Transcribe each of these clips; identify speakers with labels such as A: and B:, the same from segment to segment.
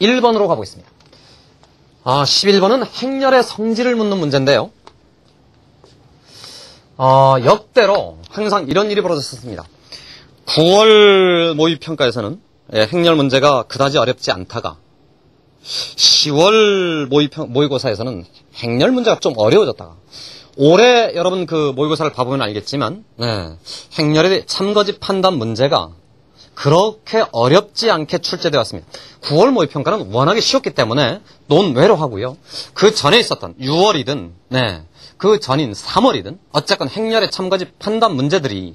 A: 11번으로 가보겠습니다. 11번은 행렬의 성질을 묻는 문제인데요. 역대로 항상 이런 일이 벌어졌었습니다. 9월 모의평가에서는 행렬 문제가 그다지 어렵지 않다가 10월 모의고사에서는 행렬 문제가 좀 어려워졌다가 올해 여러분 그 모의고사를 봐보면 알겠지만 행렬의 참거짓 판단 문제가 그렇게 어렵지 않게 출제되었습니다. 9월 모의평가는 워낙에 쉬웠기 때문에 논외로 하고요. 그 전에 있었던 6월이든 그 전인 3월이든 어쨌건 행렬의 참거짓 판단 문제들이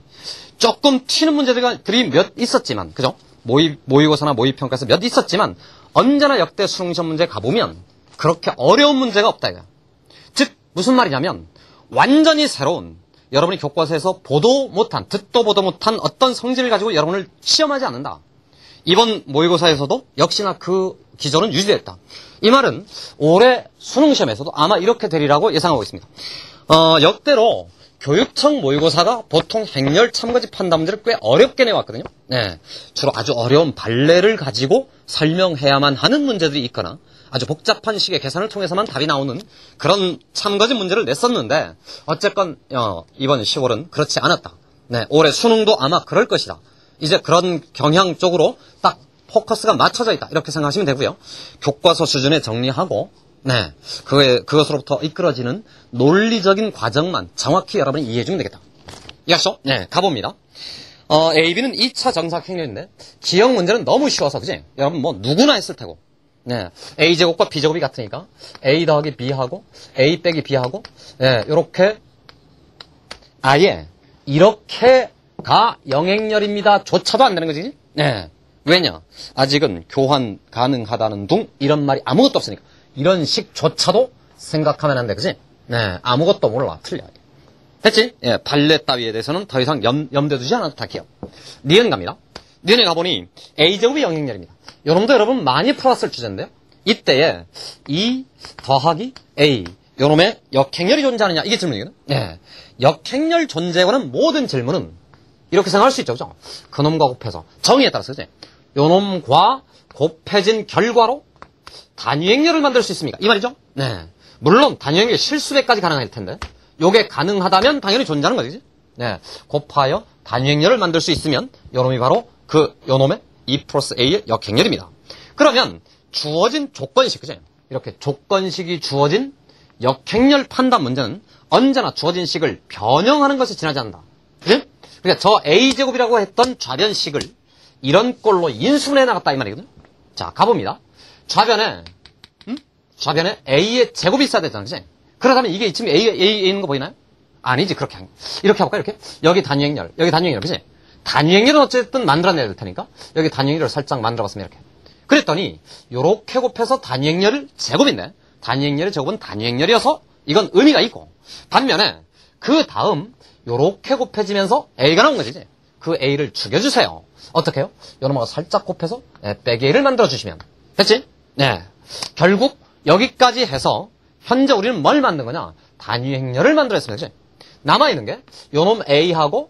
A: 조금 튀는 문제들이 몇 있었지만 그죠? 모의고사나 모의평가에서 몇 있었지만 언제나 역대 수능시험 문제 가보면 그렇게 어려운 문제가 없다 이거야. 즉 무슨 말이냐면 완전히 새로운 여러분이 교과서에서 보도 못한 듣도 보도 못한 어떤 성질을 가지고 여러분을 시험하지 않는다. 이번 모의고사에서도 역시나 그 기조는 유지됐다. 이 말은 올해 수능시험에서도 아마 이렇게 되리라고 예상하고 있습니다. 역대로 교육청 모의고사가 보통 행렬 참거짓 판단 문제를 꽤 어렵게 내왔거든요. 주로 아주 어려운 발레를 가지고 설명해야만 하는 문제들이 있거나 아주 복잡한 식의 계산을 통해서만 답이 나오는 그런 참거짓 문제를 냈었는데 어쨌건 이번 10월은 그렇지 않았다. 올해 수능도 아마 그럴 것이다. 이제 그런 경향 쪽으로 딱 포커스가 맞춰져 있다. 이렇게 생각하시면 되고요. 교과서 수준에 정리하고 그것으로부터 이끌어지는 논리적인 과정만 정확히 여러분이 이해해 주면 되겠다. 이해하시죠? 가봅니다. A, B는 2차 정사각 행렬인데 기억 문제는 너무 쉬워서 그지? 여러분 뭐 누구나 했을 테고 A제곱과 B제곱이 같으니까 A 더하기 B하고 A 빼기 B하고 요렇게 아예 이렇게가 영행렬입니다 조차도 안 되는 거지? 왜냐? 아직은 교환 가능하다는 둥 이런 말이 아무것도 없으니까 이런 식조차도 생각하면 안 돼, 그지? 아무것도 몰라, 틀려. 됐지? 발레 따위에 대해서는 더 이상 염두에 두지 않아도 다 기억. 니은 갑니다. 니은에 가보니 A제곱이 영행렬입니다. 요놈도 여러분 많이 풀었을 주제인데요. 이때에 2 더하기 A 요놈의 역행렬이 존재하느냐 이게 질문이거든. 역행렬 존재에 관한 모든 질문은 이렇게 생각할 수 있죠, 그죠? 그놈과 곱해서 정의에 따라서 그지? 요놈과 곱해진 결과로 단위행렬을 만들 수 있습니까? 이 말이죠? 물론 단위행렬 실수배까지 가능할 텐데 요게 가능하다면 당연히 존재하는 거지. 곱하여 단위행렬을 만들 수 있으면 요놈이 바로 요놈의 2 플러스 A의 역행렬입니다. 그러면 주어진 조건식, 그죠? 이렇게 조건식이 주어진 역행렬 판단 문제는 언제나 주어진 식을 변형하는 것에 지나지 않는다. 그죠? 그러니까 저 A제곱이라고 했던 좌변식을 이런 꼴로 인수분해 나갔다 이 말이거든요. 자, 가봅니다. 좌변에 A의 제곱이 있어야 되잖아, 그치? 그러다면 이게 지금 A 있는 거 보이나요? 아니지, 이렇게 해볼까, 이렇게? 여기 단위행렬, 그치? 단위행렬은 어쨌든 만들어내야 될 테니까, 여기 단위행렬을 살짝 만들어봤으면 이렇게. 그랬더니, 요렇게 곱해서 단위행렬을 제곱인데, 단위행렬의 제곱은 단위행렬이어서, 이건 의미가 있고, 반면에, 그 다음, 요렇게 곱해지면서 A가 나온 거지, 이제. 그 A를 죽여주세요. 어떻게 해요? 요놈하고 살짝 곱해서, 빼기 A를 만들어주시면. 됐지? 결국, 여기까지 해서 현재 우리는 뭘 만든 거냐? 단위행렬을 만들었습니다. 그치? 남아있는 게 요놈 A하고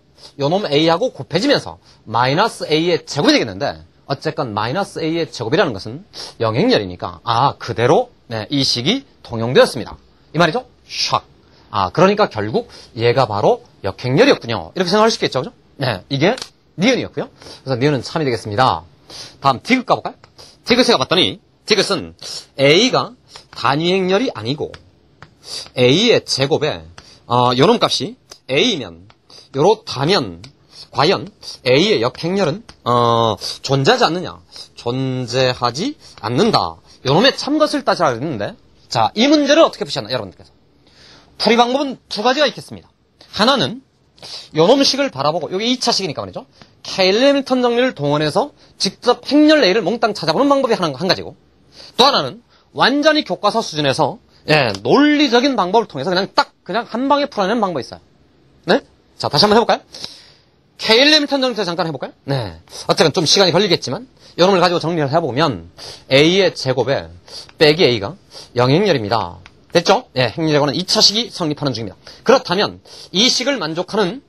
A: 곱해지면서 마이너스 A의 제곱이 되겠는데 어쨌건 마이너스 A의 제곱이라는 것은 영행렬이니까 그대로 이 식이 통용되었습니다. 이 말이죠? 샥. 그러니까 결국 얘가 바로 역행렬이었군요. 이렇게 생각할 수 있겠죠? 그죠? 이게 니은이었고요. 그래서 니은은 참이 되겠습니다. 다음 디귿 가볼까요? 디귿에 가봤더니 디귿은 A가 단위행렬이 아니고 A의 제곱에 요놈 값이 A면 요렇다면 과연 A의 역행렬은 존재하지 않느냐? 존재하지 않는다. 요놈의 참것을 따지라 했는데 자, 이 문제를 어떻게 푸셨나 여러분들께서? 풀이 방법은 두 가지가 있겠습니다. 하나는 요놈식을 바라보고 여기 2차식이니까 말이죠. 케일레밀턴 정리를 동원해서 직접 행렬 A를 몽땅 찾아보는 방법이 한 가지고 또 하나는 완전히 교과서 수준에서 논리적인 방법을 통해서 그냥 한 방에 풀어내는 방법이 있어요. 자, 다시 한번 해볼까요? 케일레밀턴 정리부터 잠깐 해볼까요? 어쨌든 좀 시간이 걸리겠지만 요놈을 가지고 정리를 해보면 A의 제곱에 빼기 A가 영행렬입니다. 됐죠? 행렬에 관한 2차식이 성립하는 중입니다. 그렇다면 이 식을 만족하는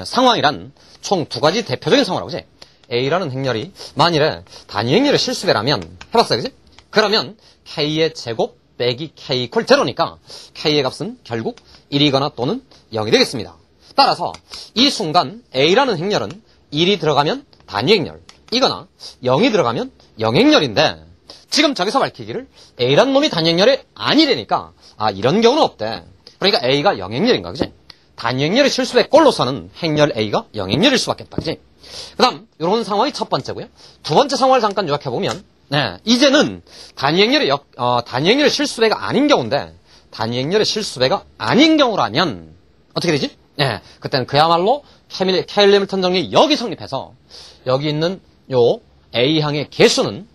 A: 상황이란 총 두 가지 대표적인 상황이라고 그지? A라는 행렬이 만일에 단위 행렬의 실수배라면 해봤어요, 그지? 그러면 k의 제곱 빼기 k 이퀄 제로니까 k의 값은 결국 1이거나 또는 0이 되겠습니다. 따라서 이 순간 a라는 행렬은 1이 들어가면 단위행렬, 이거나 0이 들어가면 영행렬인데 지금 저기서 밝히기를 a라는 놈이 단위행렬이 아니라니까 이런 경우는 없대. 그러니까 a가 영행렬인가, 그지? 단위행렬의 실수의 꼴로서는 행렬 a가 영행렬일 수밖에 없다, 그지? 그 다음 이런 상황이 첫 번째고요. 두 번째 상황을 잠깐 요약해보면 이제는 단위행렬의 실수배가 아닌 경우인데 단위행렬의 실수배가 아닌 경우라면 어떻게 되지? 그때는 그야말로 케일-해밀턴 정리 여기 성립해서 여기 있는 요 a항의 개수는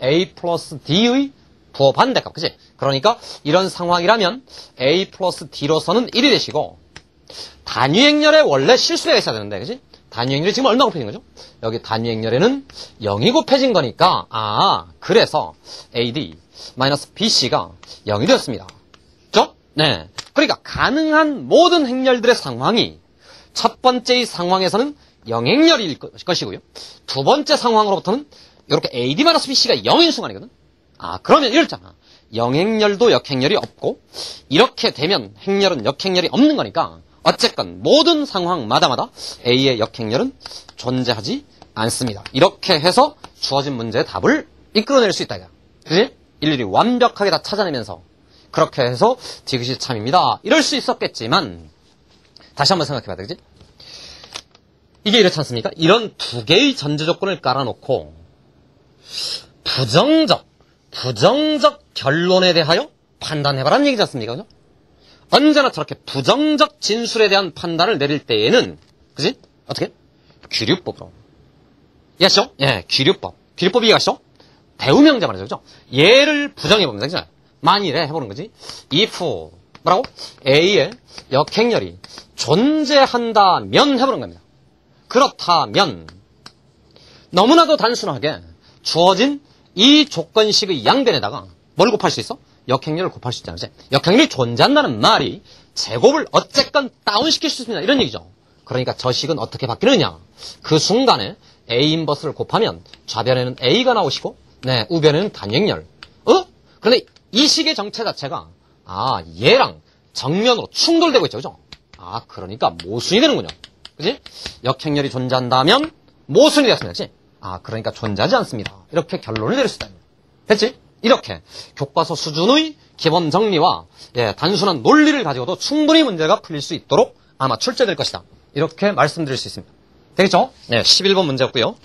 A: a 플러스 d의 부호 반대값, 그지? 그러니까 이런 상황이라면 a 플러스 d로서는 1이 되시고 단위행렬에 원래 실수배가 있어야 되는데, 그지? 단위행렬이 지금 얼마 곱해진 거죠? 여기 단위행렬에는 0이 곱해진 거니까 그래서 AD 마이너스 BC가 0이 되었습니다. 그죠? 그러니까 가능한 모든 행렬들의 상황이 첫 번째의 상황에서는 영행렬일 것이고요. 두 번째 상황으로부터는 이렇게 AD 마이너스 BC가 0인 순간이거든. 그러면 이렇잖아. 영행렬도 역행렬이 없고 이렇게 되면 행렬은 역행렬이 없는 거니까 어쨌건 모든 상황마다마다 A의 역행렬은 존재하지 않습니다. 이렇게 해서 주어진 문제의 답을 이끌어낼 수 있다. 그지? 일일이 완벽하게 다 찾아내면서 그렇게 해서 디귿이 참입니다. 이럴 수 있었겠지만 다시 한번 생각해봐야 되겠지? 이게 이렇지 않습니까? 이런 두 개의 전제 조건을 깔아놓고 부정적 결론에 대하여 판단해봐라는 얘기지 않습니까? 그죠? 언제나 저렇게 부정적 진술에 대한 판단을 내릴 때에는, 그지? 어떻게? 귀류법으로. 이해하시죠? 귀류법. 귀류법이 이해하시죠? 대우명제 말이죠, 그죠? 얘를 부정해봅니다, 그죠? 만일에 해보는 거지. if, 뭐라고? A의 역행렬이 존재한다면 해보는 겁니다. 그렇다면, 너무나도 단순하게 주어진 이 조건식의 양변에다가 뭘 곱할 수 있어? 역행렬을 곱할 수 있잖아요. 역행렬이 존재한다는 말이 제곱을 어쨌건 다운시킬 수 있습니다. 이런 얘기죠. 그러니까 저 식은 어떻게 바뀌느냐. 그 순간에 A 인버스를 곱하면 좌변에는 A가 나오시고 우변에는 단위행렬. 그런데 이 식의 정체 자체가 얘랑 정면으로 충돌되고 있죠. 그죠? 그러니까 모순이 되는군요. 그지? 역행렬이 존재한다면 모순이 되었습니다. 그지? 그러니까 존재하지 않습니다. 이렇게 결론을 내릴 수 있다. 됐지? 이렇게 교과서 수준의 기본 정리와 단순한 논리를 가지고도 충분히 문제가 풀릴 수 있도록 아마 출제될 것이다. 이렇게 말씀드릴 수 있습니다. 되겠죠? 11번 문제였고요.